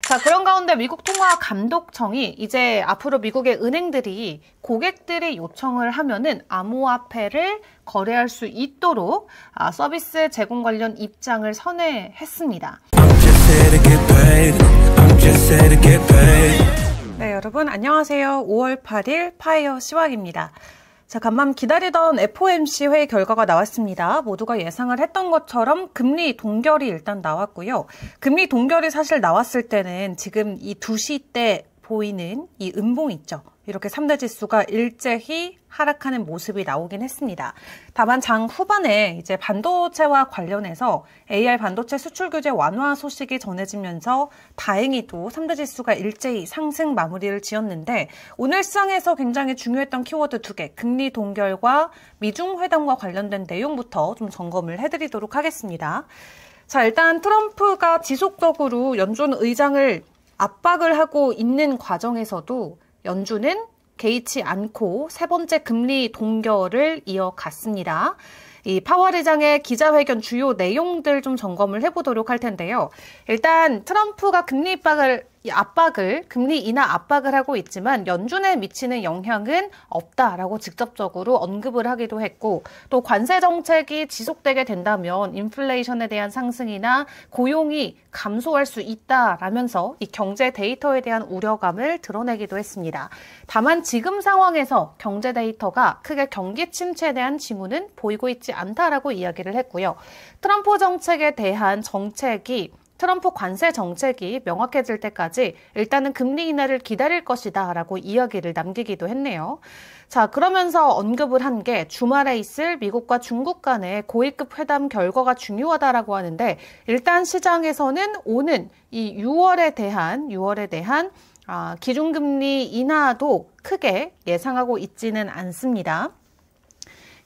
자, 그런 가운데 미국 통화감독청이 이제 앞으로 미국의 은행들이 고객들이 요청을 하면은 암호화폐를 거래할 수 있도록 서비스 제공 관련 입장을 선회했습니다. 네, 여러분 안녕하세요. 5월 8일 파이어 시황입니다. 자, 간밤 기다리던 FOMC 회의 결과가 나왔습니다. 모두가 예상을 했던 것처럼 금리 동결이 일단 나왔고요. 금리 동결이 사실 나왔을 때는 지금 이 2시 때 보이는 이 음봉 있죠. 이렇게 3대 지수가 일제히 하락하는 모습이 나오긴 했습니다. 다만 장 후반에 이제 반도체와 관련해서 AI 반도체 수출 규제 완화 소식이 전해지면서 다행히도 3대 지수가 일제히 상승 마무리를 지었는데 오늘 시장에서 굉장히 중요했던 키워드 2개, 금리 동결과 미중 회담과 관련된 내용부터 좀 점검을 해드리도록 하겠습니다. 자, 일단 트럼프가 지속적으로 연준 의장을 압박을 하고 있는 과정에서도 연준은 개의치 않고 세 번째 금리 동결을 이어갔습니다. 이 파월 의장의 기자회견 주요 내용들 좀 점검을 해보도록 할 텐데요. 일단 트럼프가 금리 금리 인하 압박을 하고 있지만 연준에 미치는 영향은 없다라고 직접적으로 언급을 하기도 했고 또 관세 정책이 지속되게 된다면 인플레이션에 대한 상승이나 고용이 감소할 수 있다라면서 이 경제 데이터에 대한 우려감을 드러내기도 했습니다. 다만 지금 상황에서 경제 데이터가 크게 경기 침체에 대한 징후는 보이고 있지 않다라고 이야기를 했고요. 트럼프 정책에 대한 트럼프 관세 정책이 명확해질 때까지 일단은 금리 인하를 기다릴 것이다 라고 이야기를 남기기도 했네요. 자, 그러면서 언급을 한 게 주말에 있을 미국과 중국 간의 고위급 회담 결과가 중요하다라고 하는데 일단 시장에서는 오는 이 6월에 대한 기준금리 인하도 크게 예상하고 있지는 않습니다.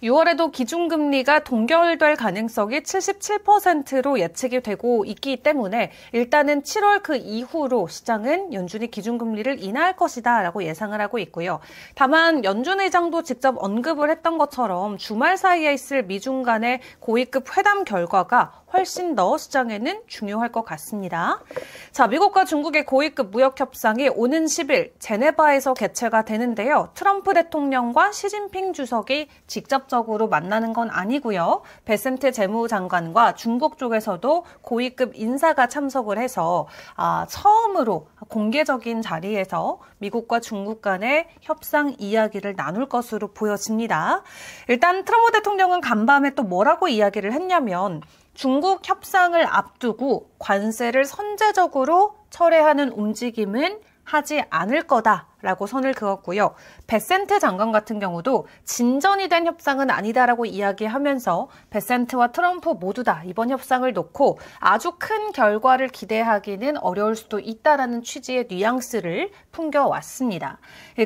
6월에도 기준금리가 동결될 가능성이 77%로 예측이 되고 있기 때문에 일단은 7월 그 이후로 시장은 연준이 기준금리를 인하할 것이다 라고 예상을 하고 있고요. 다만 연준 의장도 직접 언급을 했던 것처럼 주말 사이에 있을 미중 간의 고위급 회담 결과가 훨씬 더 시장에는 중요할 것 같습니다. 자, 미국과 중국의 고위급 무역 협상이 오는 10일 제네바에서 개최가 되는데요. 트럼프 대통령과 시진핑 주석이 직접적으로 만나는 건 아니고요. 베센트 재무장관과 중국 쪽에서도 고위급 인사가 참석을 해서 처음으로 공개적인 자리에서 미국과 중국 간의 협상 이야기를 나눌 것으로 보여집니다. 일단 트럼프 대통령은 간밤에 또 뭐라고 이야기를 했냐면 중국 협상을 앞두고 관세를 선제적으로 철회하는 움직임은 하지 않을 거다라고 선을 그었고요. 베센트 장관 같은 경우도 진전이 된 협상은 아니다라고 이야기하면서 베센트와 트럼프 모두 다 이번 협상을 놓고 아주 큰 결과를 기대하기는 어려울 수도 있다라는 취지의 뉘앙스를 풍겨왔습니다.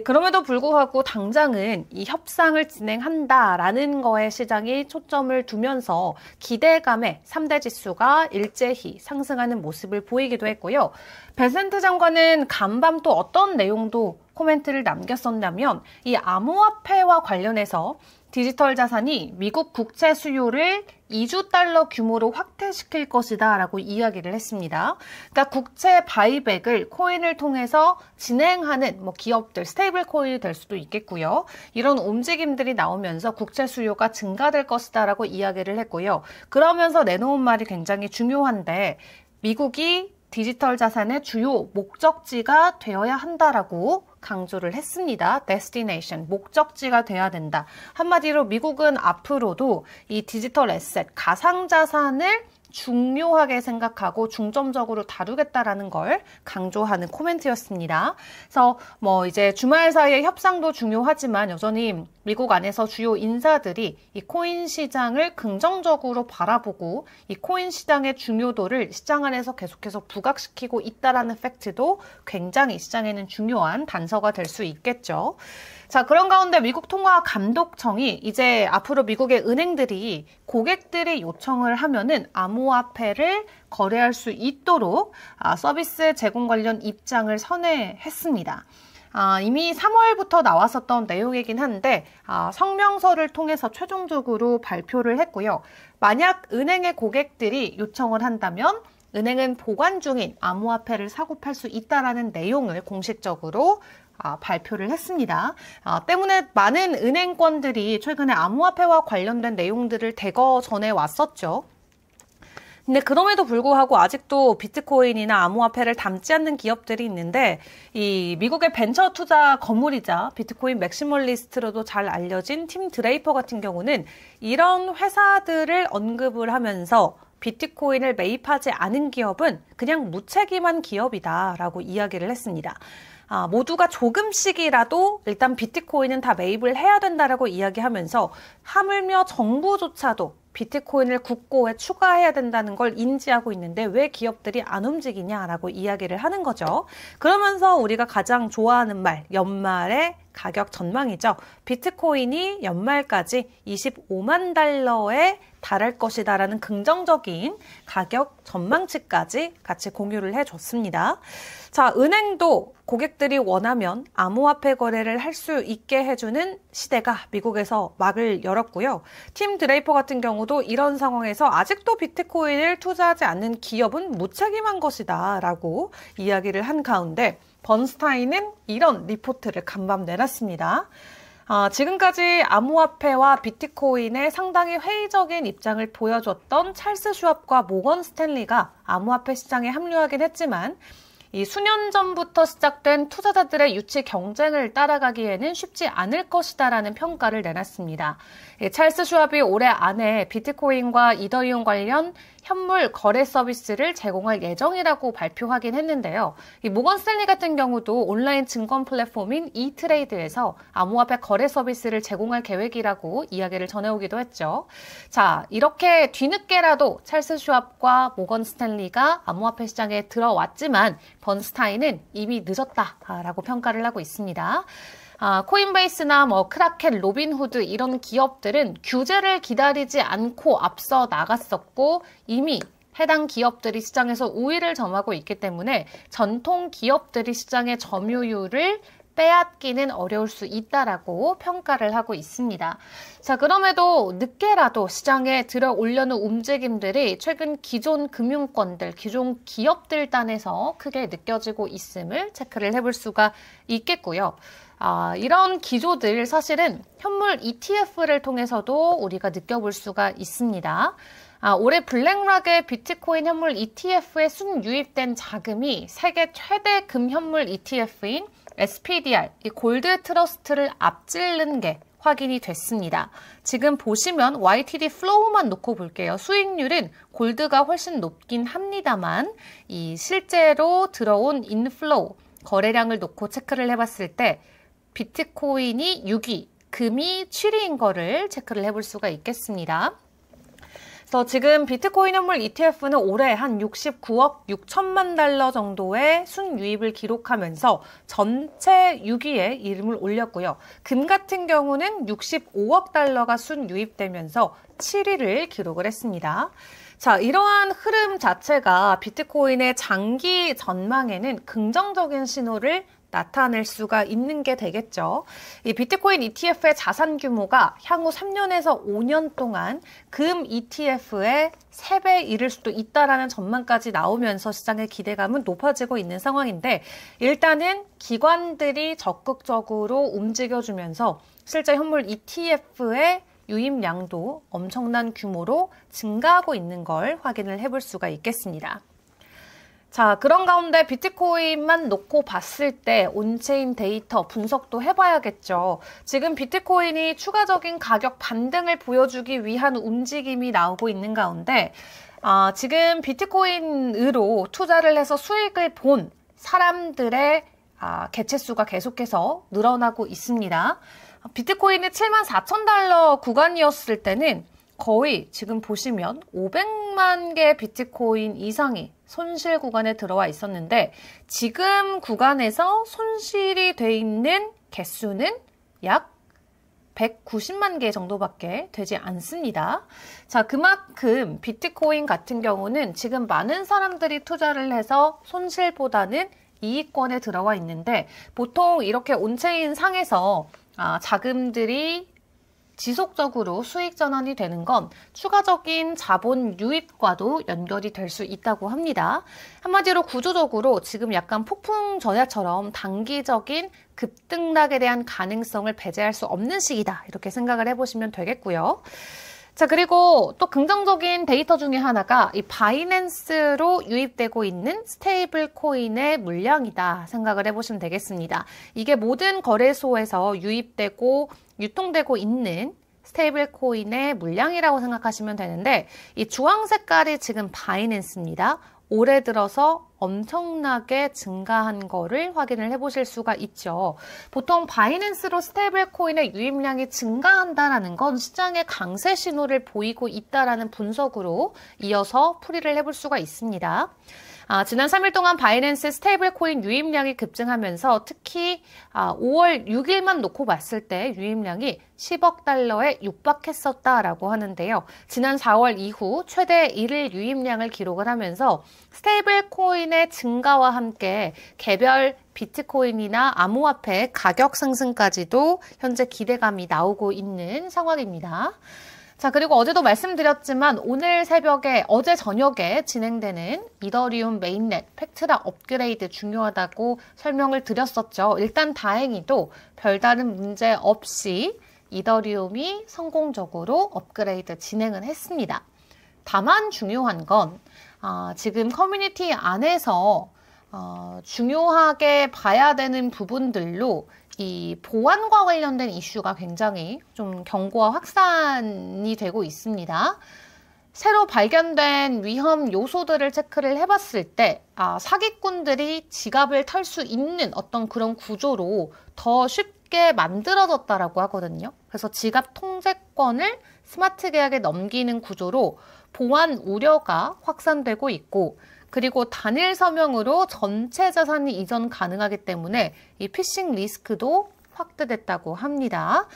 그럼에도 불구하고 당장은 이 협상을 진행한다라는 거에 시장이 초점을 두면서 기대감에 3대 지수가 일제히 상승하는 모습을 보이기도 했고요. 베센트 장관은 간밤 또 어떤 내용도 코멘트를 남겼었냐면 이 암호화폐와 관련해서 디지털 자산이 미국 국채 수요를 2조 달러 규모로 확대시킬 것이다 라고 이야기를 했습니다. 그러니까 국채 바이백을 코인을 통해서 진행하는 기업들, 스테이블 코인이 될 수도 있겠고요. 이런 움직임들이 나오면서 국채 수요가 증가될 것이다 라고 이야기를 했고요. 그러면서 내놓은 말이 굉장히 중요한데 미국이 디지털 자산의 주요 목적지가 되어야 한다라고 강조를 했습니다. destination, 목적지가 돼야 된다. 한마디로 미국은 앞으로도 이 디지털 에셋, 가상자산을 중요하게 생각하고 중점적으로 다루겠다라는 걸 강조하는 코멘트였습니다. 그래서 이제 주말 사이에 협상도 중요하지만 여전히 미국 안에서 주요 인사들이 이 코인 시장을 긍정적으로 바라보고 이 코인 시장의 중요도를 시장 안에서 계속해서 부각시키고 있다라는 팩트도 굉장히 시장에는 중요한 단서가 될 수 있겠죠. 자, 그런 가운데 미국 통화감독청이 이제 앞으로 미국의 은행들이 고객들이 요청을 하면은 암호화폐를 거래할 수 있도록 서비스 제공 관련 입장을 선회했습니다. 이미 3월부터 나왔었던 내용이긴 한데 성명서를 통해서 최종적으로 발표를 했고요. 만약 은행의 고객들이 요청을 한다면 은행은 보관 중인 암호화폐를 사고 팔 수 있다라는 내용을 공식적으로 발표를 했습니다. 때문에 많은 은행권들이 최근에 암호화폐와 관련된 내용들을 대거 전해왔었죠. 근데 그럼에도 불구하고 아직도 비트코인이나 암호화폐를 담지 않는 기업들이 있는데 이 미국의 벤처 투자 거물이자 비트코인 맥시멀리스트로도 잘 알려진 팀 드레이퍼 같은 경우는 이런 회사들을 언급을 하면서 비트코인을 매입하지 않은 기업은 그냥 무책임한 기업이다라고 이야기를 했습니다. 모두가 조금씩이라도 일단 비트코인은 다 매입을 해야 된다라고 이야기하면서 하물며 정부조차도 비트코인을 국고에 추가해야 된다는 걸 인지하고 있는데 왜 기업들이 안 움직이냐라고 이야기를 하는 거죠. 그러면서 우리가 가장 좋아하는 말, 연말의 가격 전망이죠. 비트코인이 연말까지 25만 달러에 달할 것이다라는 긍정적인 가격 전망치까지 같이 공유를 해줬습니다. 자, 은행도 고객들이 원하면 암호화폐 거래를 할 수 있게 해주는 시대가 미국에서 막을 열었고요. 팀 드레이퍼 같은 경우도 이런 상황에서 아직도 비트코인을 투자하지 않는 기업은 무책임한 것이다 라고 이야기를 한 가운데 번스타인은 이런 리포트를 간밤 내놨습니다. 지금까지 암호화폐와 비트코인에 상당히 회의적인 입장을 보여줬던 찰스 슈왑과 모건 스탠리가 암호화폐 시장에 합류하긴 했지만 이 수년 전부터 시작된 투자자들의 유치 경쟁을 따라가기에는 쉽지 않을 것이다라는 평가를 내놨습니다. 찰스 슈왑이 올해 안에 비트코인과 이더리움 관련 현물 거래 서비스를 제공할 예정이라고 발표하긴 했는데요. 이 모건 스탠리 같은 경우도 온라인 증권 플랫폼인 이트레이드에서 암호화폐 거래 서비스를 제공할 계획이라고 이야기를 전해오기도 했죠. 자, 이렇게 뒤늦게라도 찰스 슈왑과 모건 스탠리가 암호화폐 시장에 들어왔지만 번스타인은 이미 늦었다라고 평가를 하고 있습니다. 코인베이스나 크라켄, 로빈후드 이런 기업들은 규제를 기다리지 않고 앞서 나갔었고 이미 해당 기업들이 시장에서 우위를 점하고 있기 때문에 전통 기업들이 시장의 점유율을 빼앗기는 어려울 수 있다라고 평가를 하고 있습니다. 자, 그럼에도 늦게라도 시장에 들어 올려는 움직임들이 최근 기존 금융권들, 기존 기업들 단에서 크게 느껴지고 있음을 체크를 해볼 수가 있겠고요. 이런 기조들 사실은 현물 ETF를 통해서도 우리가 느껴볼 수가 있습니다. 올해 블랙락의 비트코인 현물 ETF에 순유입된 자금이 세계 최대 금현물 ETF인 SPDR, 이 골드 트러스트를 앞지른 게 확인이 됐습니다. 지금 보시면 YTD 플로우만 놓고 볼게요. 수익률은 골드가 훨씬 높긴 합니다만 이 실제로 들어온 인플로우, 거래량을 놓고 체크를 해봤을 때 비트코인이 6위, 금이 7위인 거를 체크를 해볼 수가 있겠습니다. 그래서 지금 비트코인 현물 ETF는 올해 한 69억 6천만 달러 정도의 순유입을 기록하면서 전체 6위에 이름을 올렸고요. 금 같은 경우는 65억 달러가 순유입되면서 7위를 기록을 했습니다. 자, 이러한 흐름 자체가 비트코인의 장기 전망에는 긍정적인 신호를 나타낼 수가 있는 게 되겠죠. 이 비트코인 ETF의 자산 규모가 향후 3년에서 5년 동안 금 ETF의 3배 이를 수도 있다라는 전망까지 나오면서 시장의 기대감은 높아지고 있는 상황인데 일단은 기관들이 적극적으로 움직여주면서 실제 현물 ETF의 유입량도 엄청난 규모로 증가하고 있는 걸 확인을 해볼 수가 있겠습니다. 자, 그런 가운데 비트코인만 놓고 봤을 때 온체인 데이터 분석도 해봐야겠죠. 지금 비트코인이 추가적인 가격 반등을 보여주기 위한 움직임이 나오고 있는 가운데 지금 비트코인으로 투자를 해서 수익을 본 사람들의 개체수가 계속해서 늘어나고 있습니다. 비트코인이 74,000달러 구간이었을 때는 거의 지금 보시면 500만 개 비트코인 이상이 손실 구간에 들어와 있었는데 지금 구간에서 손실이 돼 있는 개수는 약 190만 개 정도밖에 되지 않습니다. 자, 그만큼 비트코인 같은 경우는 지금 많은 사람들이 투자를 해서 손실보다는 이익권에 들어와 있는데 보통 이렇게 온체인 상에서 자금들이 지속적으로 수익 전환이 되는 건 추가적인 자본 유입과도 연결이 될 수 있다고 합니다. 한마디로 구조적으로 지금 약간 폭풍 전야처럼 단기적인 급등락에 대한 가능성을 배제할 수 없는 시기다. 이렇게 생각을 해보시면 되겠고요. 자, 그리고 또 긍정적인 데이터 중에 하나가 이 바이낸스로 유입되고 있는 스테이블 코인의 물량이다 생각을 해보시면 되겠습니다. 이게 모든 거래소에서 유입되고 유통되고 있는 스테이블 코인의 물량이라고 생각하시면 되는데, 이 주황 색깔이 지금 바이낸스입니다. 올해 들어서 엄청나게 증가한 거를 확인을 해보실 수가 있죠. 보통 바이낸스로 스테이블 코인의 유입량이 증가한다는 건 시장의 강세 신호를 보이고 있다는 분석으로 이어서 풀이를 해볼 수가 있습니다. 지난 3일 동안 바이낸스 스테이블 코인 유입량이 급증하면서 특히 5월 6일만 놓고 봤을 때 유입량이 10억 달러에 육박했었다라고 하는데요. 지난 4월 이후 최대 1일 유입량을 기록을 하면서 스테이블 코인의 증가와 함께 개별 비트코인이나 암호화폐 가격 상승까지도 현재 기대감이 나오고 있는 상황입니다. 자, 그리고 어제도 말씀드렸지만 오늘 새벽에 어제 저녁에 진행되는 이더리움 메인넷 팩트라 업그레이드 중요하다고 설명을 드렸었죠. 일단 다행히도 별다른 문제 없이 이더리움이 성공적으로 업그레이드 진행을 했습니다. 다만 중요한 건 지금 커뮤니티 안에서 중요하게 봐야 되는 부분들로 이 보안과 관련된 이슈가 굉장히 좀 경고와 확산이 되고 있습니다. 새로 발견된 위험 요소들을 체크를 해봤을 때 사기꾼들이 지갑을 털 수 있는 어떤 그런 구조로 더 쉽게 만들어졌다라고 하거든요. 그래서 지갑 통제권을 스마트 계약에 넘기는 구조로 보안 우려가 확산되고 있고, 그리고 단일 서명으로 전체 자산이 이전 가능하기 때문에 이 피싱 리스크도 확대됐다고 합니다.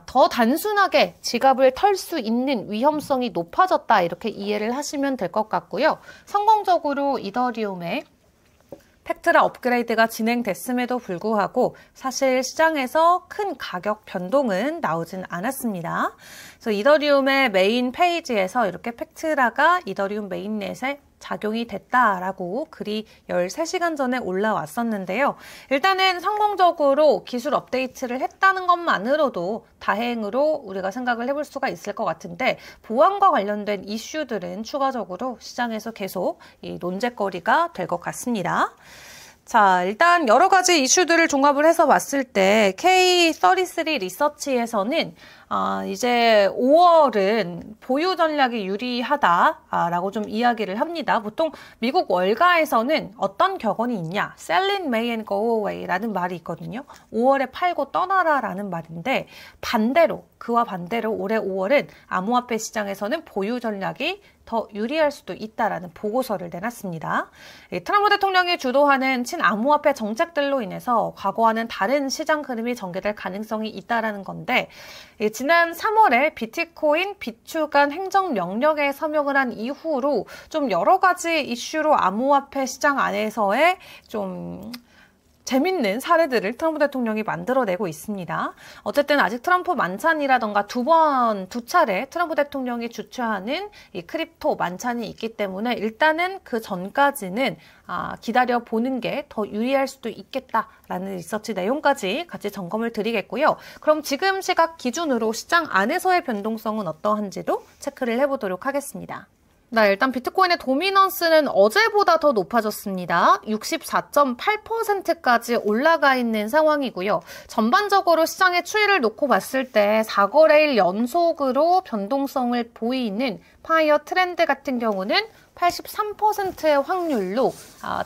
더 단순하게 지갑을 털 수 있는 위험성이 높아졌다, 이렇게 이해를 하시면 될 것 같고요. 성공적으로 이더리움의 팩트라 업그레이드가 진행됐음에도 불구하고 사실 시장에서 큰 가격 변동은 나오진 않았습니다. 그래서 이더리움의 메인 페이지에서 이렇게 팩트라가 이더리움 메인넷에 작용이 됐다라고 글이 13시간 전에 올라왔었는데요. 일단은 성공적으로 기술 업데이트를 했다는 것만으로도 다행으로 우리가 생각을 해볼 수가 있을 것 같은데, 보안과 관련된 이슈들은 추가적으로 시장에서 계속 이 논쟁거리가 될 것 같습니다. 자, 일단 여러 가지 이슈들을 종합을 해서 봤을 때 K33 리서치에서는 이제 5월은 보유 전략이 유리하다라고 좀 이야기를 합니다. 보통 미국 월가에서는 어떤 격언이 있냐? Sell in May and go away라는 말이 있거든요. 5월에 팔고 떠나라라는 말인데, 그와 반대로 올해 5월은 암호화폐 시장에서는 보유 전략이 더 유리할 수도 있다라는 보고서를 내놨습니다. 트럼프 대통령이 주도하는 친암호화폐 정책들로 인해서 과거와는 다른 시장 흐름이 전개될 가능성이 있다라는 건데, 지난 3월에 비트코인 비추간 행정명령에 서명을 한 이후로 좀 여러 가지 이슈로 암호화폐 시장 안에서의 좀 재밌는 사례들을 트럼프 대통령이 만들어내고 있습니다. 어쨌든 아직 트럼프 만찬이라던가 두 차례 트럼프 대통령이 주최하는 이 크립토 만찬이 있기 때문에 일단은 그 전까지는 기다려보는 게 더 유리할 수도 있겠다라는 리서치 내용까지 같이 점검을 드리겠고요. 그럼 지금 시각 기준으로 시장 안에서의 변동성은 어떠한지도 체크를 해보도록 하겠습니다. 일단 비트코인의 도미넌스는 어제보다 더 높아졌습니다. 64.8%까지 올라가 있는 상황이고요. 전반적으로 시장의 추이를 놓고 봤을 때 4거래일 연속으로 변동성을 보이는 파이어 트렌드 같은 경우는 83%의 확률로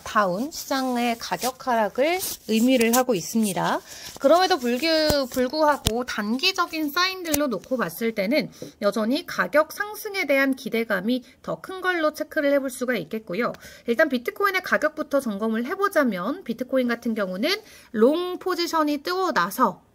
다운 시장의 가격 하락을 의미를 하고 있습니다. 그럼에도 불구하고 단기적인 사인들로 놓고 봤을 때는 여전히 가격 상승에 대한 기대감이 더 큰 걸로 체크를 해볼 수가 있겠고요. 일단 비트코인의 가격부터 점검을 해보자면 비트코인 같은 경우는 롱 포지션이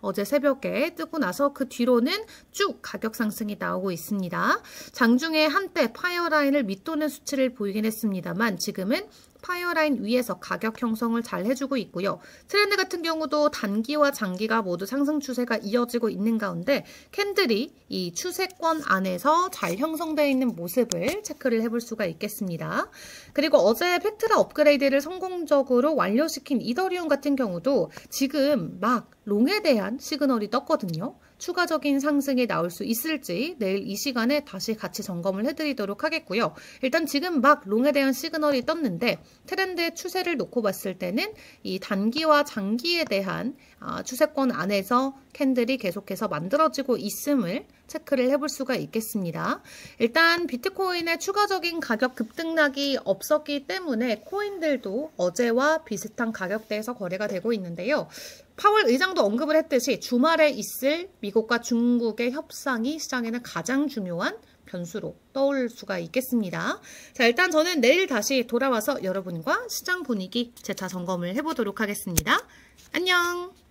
어제 새벽에 뜨고 나서 그 뒤로는 쭉 가격 상승이 나오고 있습니다. 장중에 한때 파이어 라인을 밑도는 수치를 보이긴 했습니다만 지금은 파이어라인 위에서 가격 형성을 잘 해주고 있고요. 트렌드 같은 경우도 단기와 장기가 모두 상승 추세가 이어지고 있는 가운데 캔들이 이 추세권 안에서 잘 형성되어 있는 모습을 체크를 해볼 수가 있겠습니다. 그리고 어제 팩트라 업그레이드를 성공적으로 완료시킨 이더리움 같은 경우도 지금 막 롱에 대한 시그널이 떴거든요. 추가적인 상승이 나올 수 있을지 내일 이 시간에 다시 같이 점검을 해드리도록 하겠고요. 일단 지금 막 롱에 대한 시그널이 떴는데 트렌드의 추세를 놓고 봤을 때는 이 단기와 장기에 대한 추세권 안에서 캔들이 계속해서 만들어지고 있음을 체크를 해볼 수가 있겠습니다. 일단 비트코인의 추가적인 가격 급등락이 없었기 때문에 코인들도 어제와 비슷한 가격대에서 거래가 되고 있는데요. 파월 의장도 언급을 했듯이 주말에 있을 미국과 중국의 협상이 시장에는 가장 중요한 변수로 떠올 수가 있겠습니다. 자, 일단 저는 내일 다시 돌아와서 여러분과 시장 분위기 재차 점검을 해보도록 하겠습니다. 안녕!